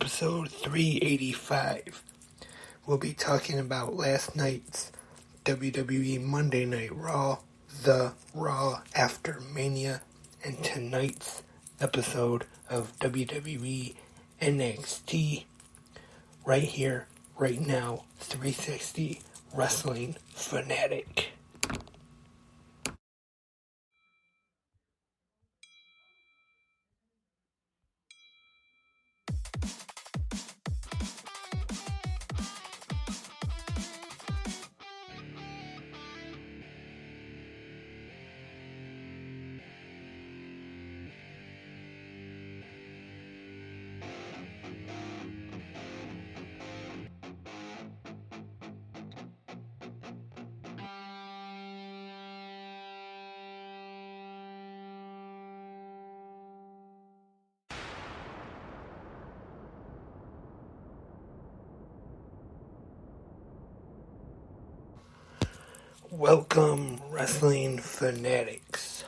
episode 385. We'll be talking about last night's WWE Monday Night Raw, the Raw after Mania, and tonight's episode of WWE NXT, right here, right now, 360 Wrestling Fanatic. Welcome, Wrestling Fanatics.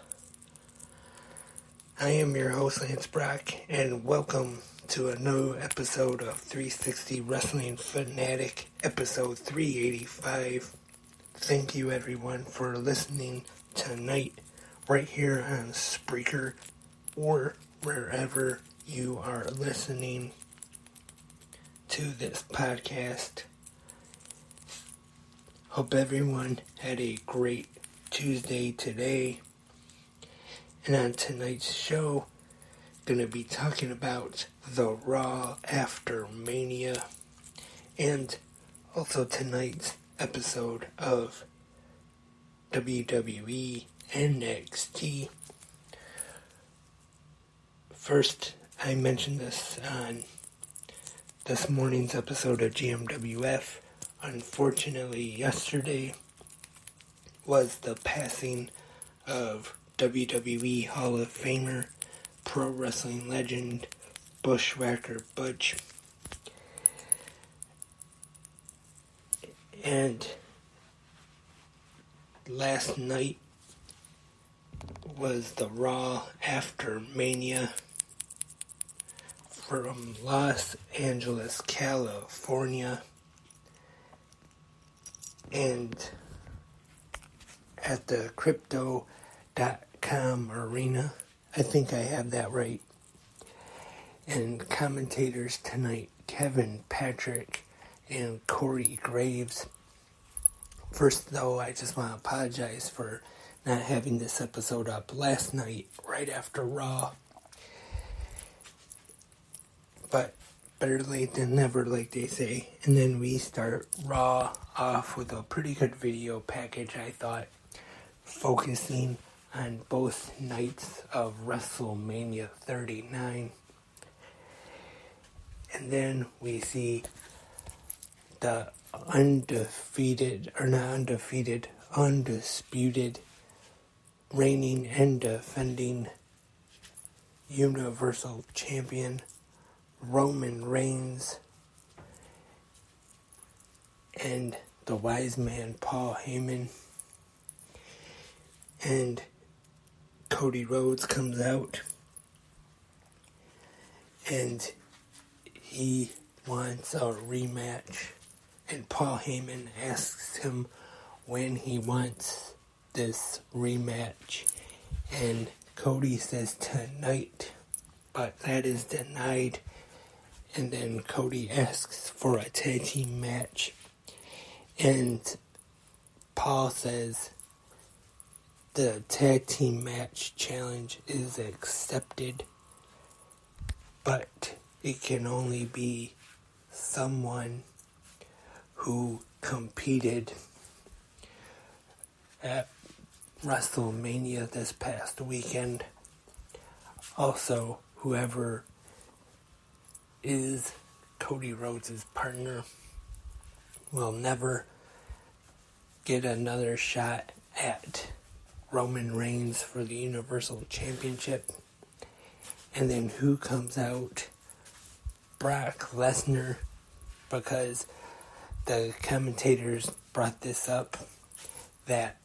I am your host, Lance Brock, and welcome to a new episode of 360 Wrestling Fanatic, episode 385. Thank you, everyone, for listening tonight, right here on Spreaker, or wherever you are listening to this podcast. Hope everyone had a great Tuesday today. And on tonight's show, going to be talking about the Raw after Mania, and also tonight's episode of WWE NXT. First, I mentioned this on this morning's episode of GMWF. Unfortunately, yesterday was the passing of WWE Hall of Famer, pro wrestling legend, Bushwhacker Butch. And last night was the Raw after Mania from Los Angeles, California. And at the Crypto.com arena, I think I have that right. And commentators tonight, Kevin Patrick and Corey Graves. First, though, I just want to apologize for not having this episode up last night, right after Raw. But better late than never, like they say. And then we start Raw off with a pretty good video package, I thought, focusing on both nights of WrestleMania 39. And then we see the undisputed, reigning and defending Universal Champion Roman Reigns and the wise man Paul Heyman. And Cody Rhodes comes out and he wants a rematch, and Paul Heyman asks him when he wants this rematch, and Cody says tonight, but that is denied. And then Cody asks for a tag team match, and Paul says the tag team match challenge is accepted, but it can only be someone who competed at WrestleMania this past weekend. Also, whoever is Cody Rhodes' partner will never get another shot at Roman Reigns for the Universal Championship. And then who comes out? Brock Lesnar, because the commentators brought this up, that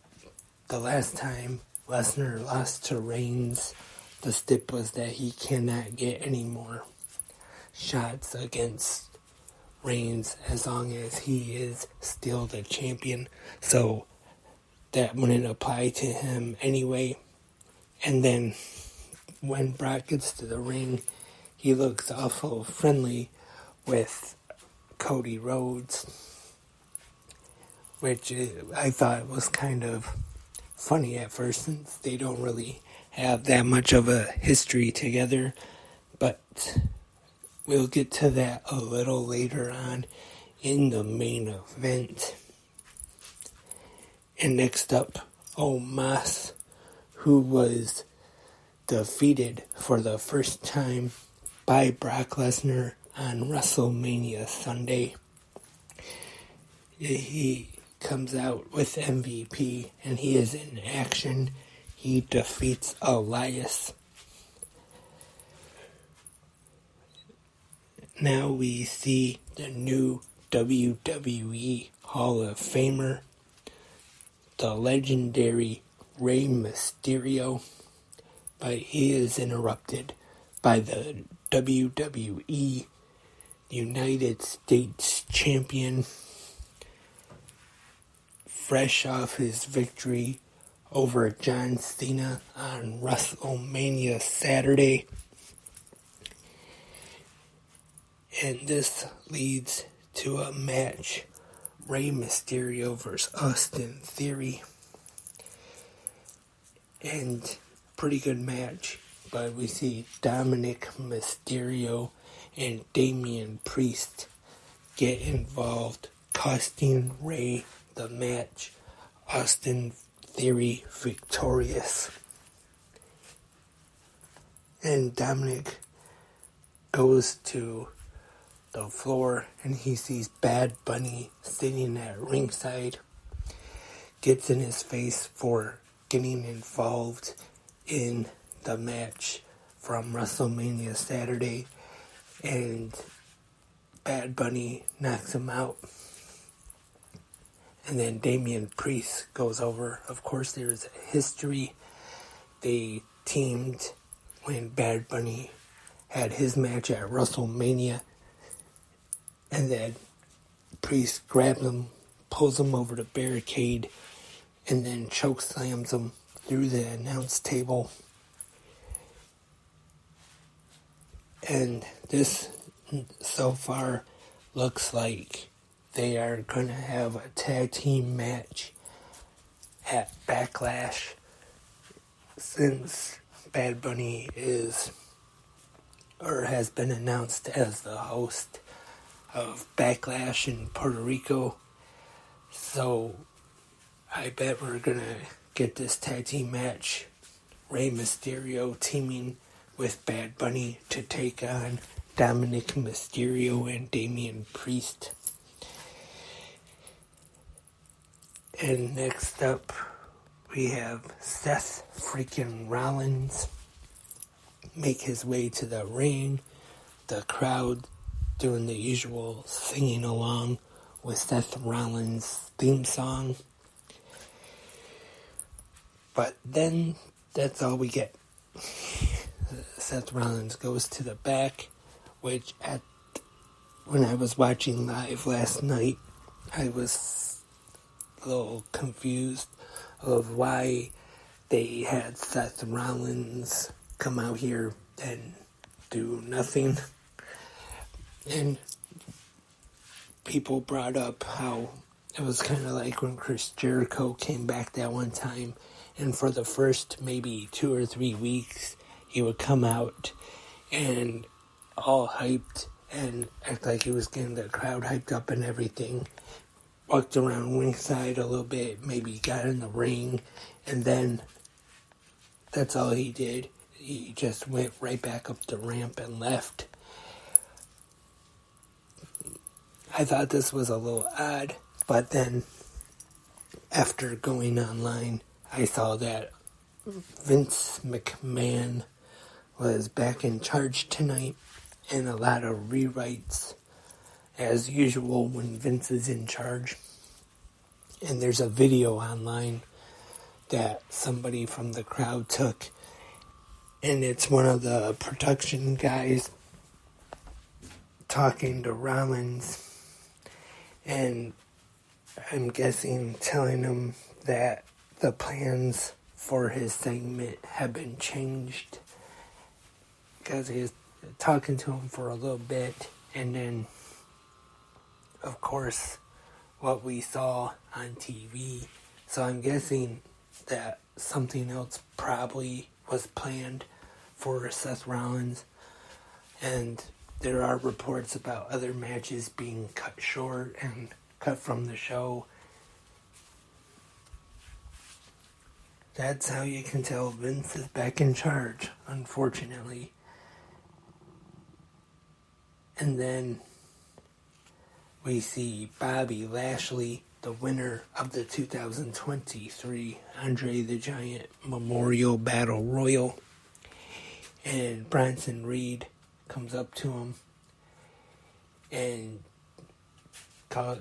the last time Lesnar lost to Reigns, the stip was that he cannot get any more shots against Reigns as long as he is still the champion. So that wouldn't apply to him anyway. And then when Brock gets to the ring, he looks awful friendly with Cody Rhodes, which I thought was kind of funny at first since they don't really have that much of a history together. But we'll get to that a little later on in the main event. And next up, Omos, who was defeated for the first time by Brock Lesnar on WrestleMania Sunday. He comes out with MVP and he is in action. He defeats Elias. Now we see the new WWE Hall of Famer, the legendary Rey Mysterio, but he is interrupted by the WWE United States Champion, fresh off his victory over John Cena on WrestleMania Saturday. And this leads to a match, Rey Mysterio versus Austin Theory. And pretty good match, but we see Dominic Mysterio and Damian Priest get involved, costing Rey the match. Austin Theory victorious. And Dominic goes to the floor and he sees Bad Bunny sitting at ringside, gets in his face for getting involved in the match from WrestleMania Saturday, and Bad Bunny knocks him out. And then Damian Priest goes over. Of course, there's a history. They teamed when Bad Bunny had his match at WrestleMania, and then Priest grabs him, pulls him over the barricade, and then chokeslams him through the announce table. And this so far looks like they are going to have a tag team match at Backlash, since Bad Bunny is or has been announced as the host of Backlash in Puerto Rico. So I bet we're going to get this tag team match, Rey Mysterio teaming with Bad Bunny to take on Dominic Mysterio and Damian Priest. And next up, we have Seth freaking Rollins make his way to the ring. The crowd doing the usual singing along with Seth Rollins' theme song. But then that's all we get. Seth Rollins goes to the back, which when I was watching live last night, I was a little confused of why they had Seth Rollins come out here and do nothing. And people brought up how it was kind of like when Chris Jericho came back that one time, and for the first maybe 2 or 3 weeks, he would come out and all hyped and act like he was getting the crowd hyped up and everything. Walked around ringside a little bit, maybe got in the ring, and then that's all he did. He just went right back up the ramp and left. I thought this was a little odd, but then after going online, I saw that Vince McMahon was back in charge tonight, and a lot of rewrites as usual when Vince is in charge. And there's a video online that somebody from the crowd took, and it's one of the production guys talking to Rollins, and I'm guessing telling him that the plans for his segment have been changed, because he's talking to him for a little bit, and then, of course, what we saw on TV. So I'm guessing that something else probably was planned for Seth Rollins, and there are reports about other matches being cut short and cut from the show. That's how you can tell Vince is back in charge, unfortunately. And then we see Bobby Lashley, the winner of the 2023 Andre the Giant Memorial Battle Royal. And Bronson Reed comes up to him and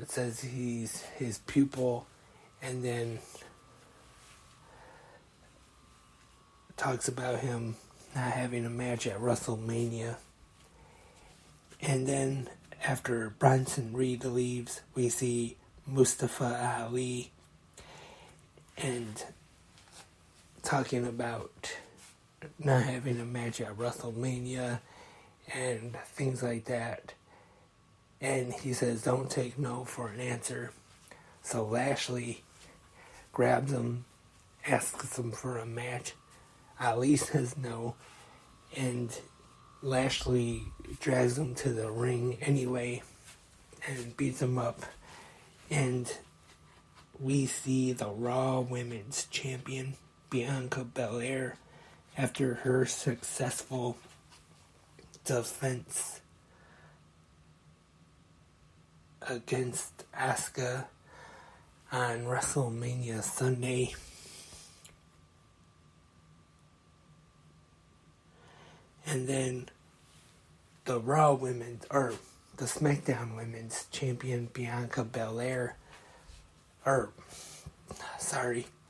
says he's his pupil, and then talks about him not having a match at WrestleMania. And then after Bronson Reed leaves, we see Mustafa Ali and talking about not having a match at WrestleMania and things like that. And he says, don't take no for an answer. So Lashley grabs him, asks him for a match. Ali says no, and Lashley drags him to the ring anyway and beats him up. And we see the Raw Women's Champion, Bianca Belair, after her successful defense against Asuka on WrestleMania Sunday. And then the Raw Women's, or the SmackDown Women's Champion, Bianca Belair,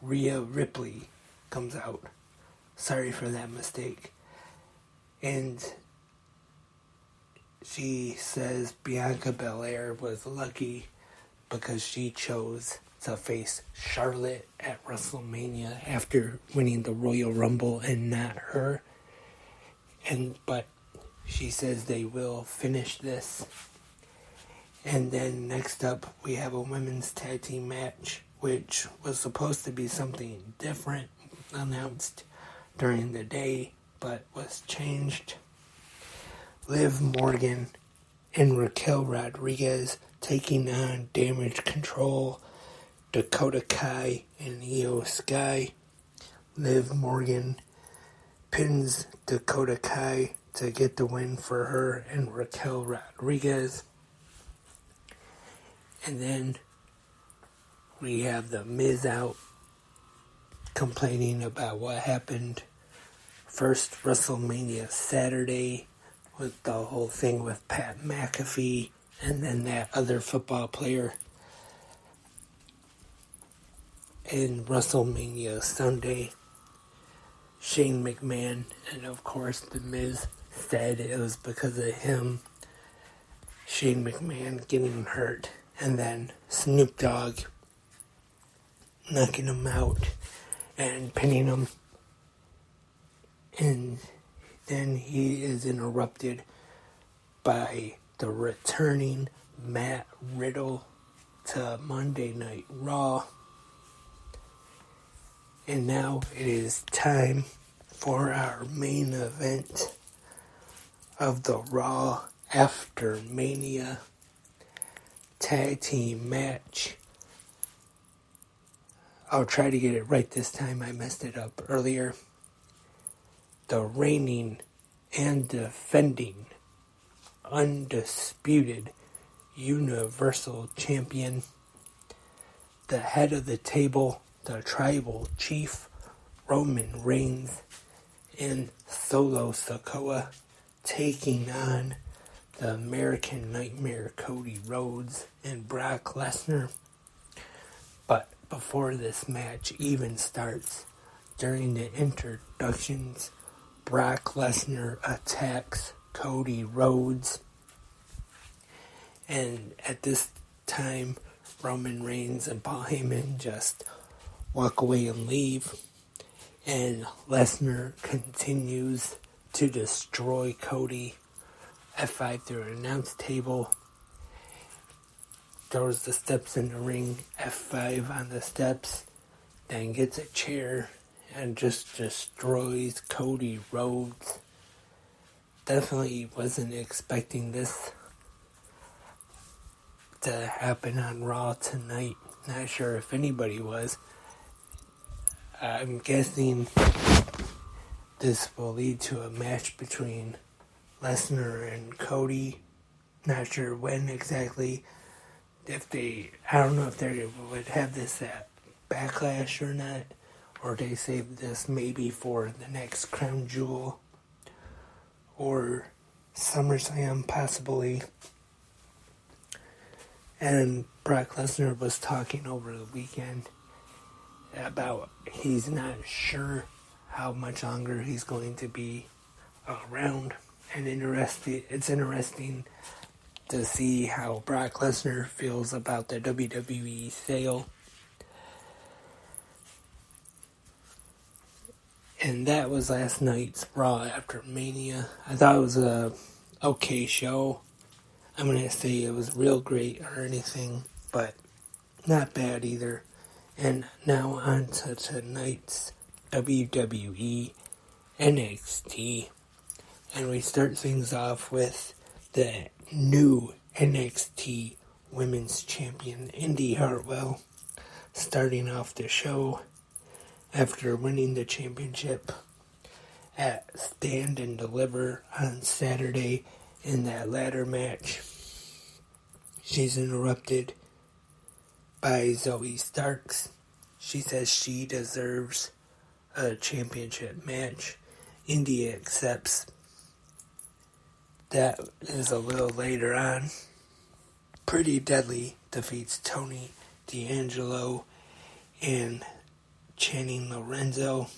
Rhea Ripley comes out. Sorry for that mistake. And she says Bianca Belair was lucky because she chose to face Charlotte at WrestleMania after winning the Royal Rumble and not her. But she says they will finish this. And then next up, we have a women's tag team match, which was supposed to be something different, announced during the day, but was changed. Liv Morgan and Raquel Rodriguez taking on Damage Control, Dakota Kai and Io Sky. Liv Morgan pins Dakota Kai to get the win for her and Raquel Rodriguez. And then we have The Miz out complaining about what happened first WrestleMania Saturday with the whole thing with Pat McAfee and then that other football player. And WrestleMania Sunday, Shane McMahon, and of course The Miz said it was because of him, Shane McMahon getting hurt, and then Snoop Dogg knocking him out and pinning him. And then he is interrupted by the returning Matt Riddle to Monday Night Raw. And now it is time for our main event of the Raw After Mania tag team match. I'll try to get it right this time. I messed it up earlier. The reigning and defending undisputed Universal Champion, the head of the table, the Tribal Chief, Roman Reigns, and Solo Sikoa, taking on the American Nightmare Cody Rhodes and Brock Lesnar. But before this match even starts, during the introductions, Brock Lesnar attacks Cody Rhodes And at this time, Roman Reigns and Paul Heyman just walk away and leave. And Lesnar continues to destroy Cody. F5 through an announce table. Throws the steps in the ring. F5 on the steps. Then gets a chair and just destroys Cody Rhodes. Definitely wasn't expecting this to happen on Raw tonight. Not sure if anybody was. I'm guessing this will lead to a match between Lesnar and Cody. Not sure when exactly. I don't know if they would have this at Backlash or not. Or they save this maybe for the next Crown Jewel. Or SummerSlam, possibly. And Brock Lesnar was talking over the weekend about he's not sure how much longer he's going to be around. And it's interesting to see how Brock Lesnar feels about the WWE sale. And that was last night's Raw after Mania. I thought it was a okay show. I'm going to say it was real great or anything, but not bad either. And now on to tonight's WWE NXT. And we start things off with the new NXT Women's Champion, Indy Hartwell, starting off the show after winning the championship at Stand and Deliver on Saturday in that ladder match. She's interrupted by Zoe Starks. She says she deserves a championship match. Indy accepts. That is a little later on. Pretty Deadly defeats Tony D'Angelo and Channing Lorenzo.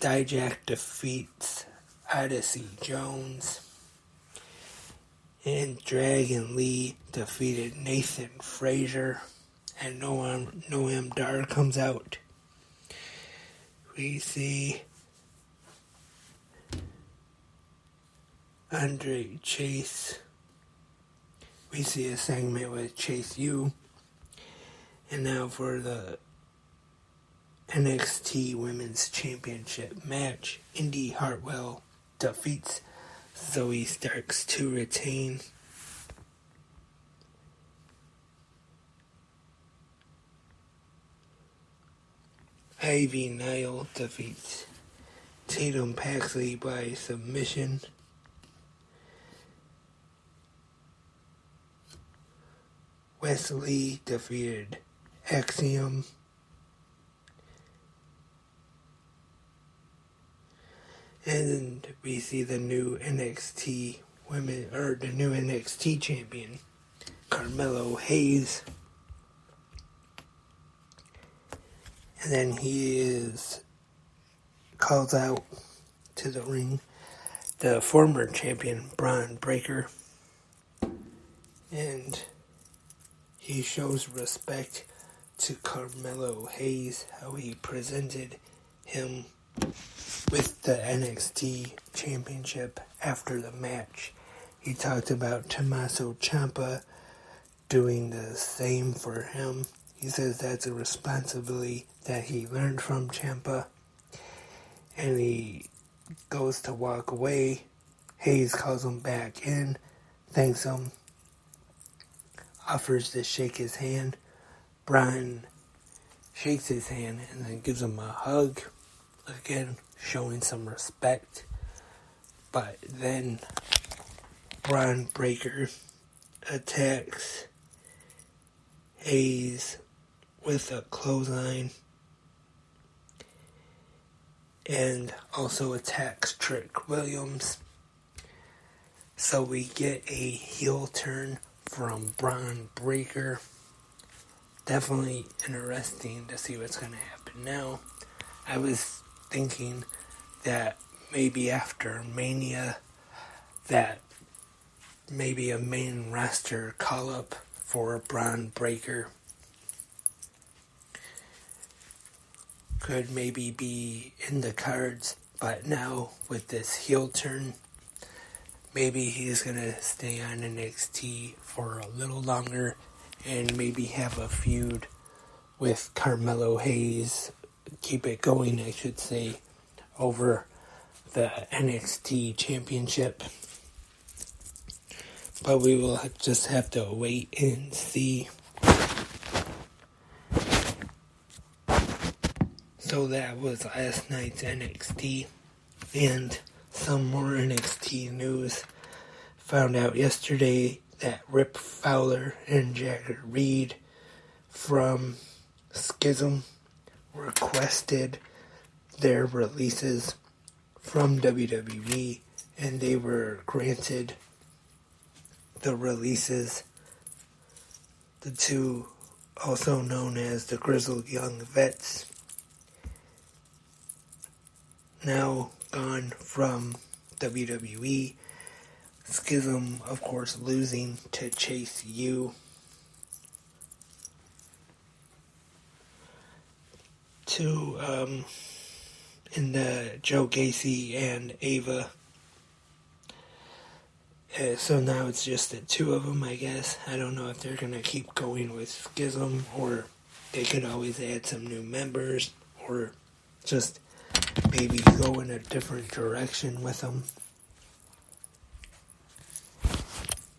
Dijak defeats Odyssey Jones. And Dragon Lee defeated Nathan Frazier. And Noam Dar comes out. We see Andre Chase. We see a segment with Chase U. And now for the NXT Women's Championship match, Indy Hartwell defeats Zoe Starks to retain. Ivy Nile defeats Tatum Paxley by submission. Wesley defeated Axiom. And we see the new NXT champion, Carmelo Hayes. And then he calls out to the ring the former champion, Braun Breaker. And he shows respect to Carmelo Hayes, how he presented him with the NXT championship after the match. He talked about Tommaso Ciampa doing the same for him. He says that's a responsibility that he learned from Ciampa. And he goes to walk away. Hayes calls him back in, thanks him, offers to shake his hand. Brian shakes his hand and then gives him a hug. Again, showing some respect. But then Braun Breaker attacks Hayes with a clothesline and also attacks Trick Williams. So we get a heel turn from Braun Breaker. Definitely interesting to see what's going to happen now. I was thinking that maybe after Mania that maybe a main roster call-up for Braun Breaker. Could maybe be in the cards, but now with this heel turn, maybe he's going to stay on NXT for a little longer and maybe have a feud with Carmelo Hayes, keep it going, I should say, over the NXT Championship. But we will just have to wait and see. So that was last night's NXT, and some more NXT news. Found out yesterday that Rip Fowler and Jagger Reed from Schism requested their releases from WWE, and they were granted the releases. The two, also known as the Grizzled Young Vets, now gone from WWE. Schism, of course, losing to Chase U. In the Joe Gacy and Ava. So now it's just the two of them, I guess. I don't know if they're going to keep going with Schism, or they could always add some new members, or just maybe go in a different direction with them.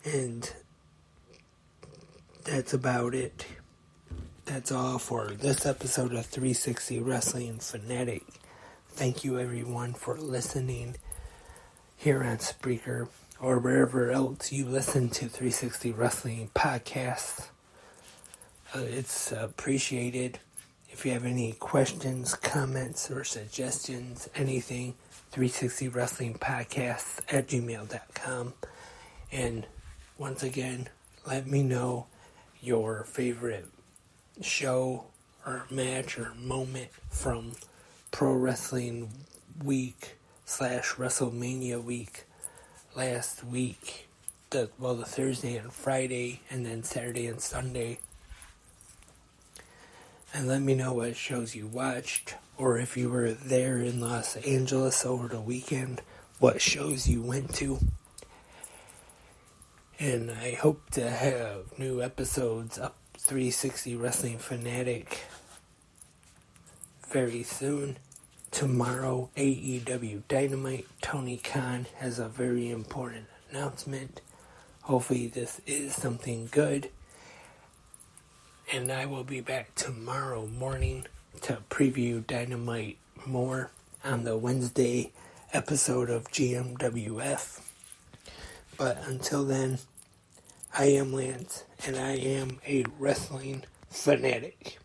And that's about it. That's all for this episode of 360 Wrestling Fanatic. Thank you everyone for listening here on Spreaker or wherever else you listen to 360 Wrestling podcasts. It's appreciated. If you have any questions, comments, or suggestions, anything, 360 Wrestling Podcasts at gmail.com. And once again, let me know your favorite show or match or moment from Pro Wrestling Week / WrestleMania Week last week. The Thursday and Friday, and then Saturday and Sunday. And let me know what shows you watched, or if you were there in Los Angeles over the weekend, what shows you went to. And I hope to have new episodes up 360 Wrestling Fanatic very soon. Tomorrow, AEW Dynamite, Tony Khan has a very important announcement. Hopefully this is something good. And I will be back tomorrow morning to preview Dynamite more on the Wednesday episode of GMWF. But until then, I am Lance, and I am a wrestling fanatic.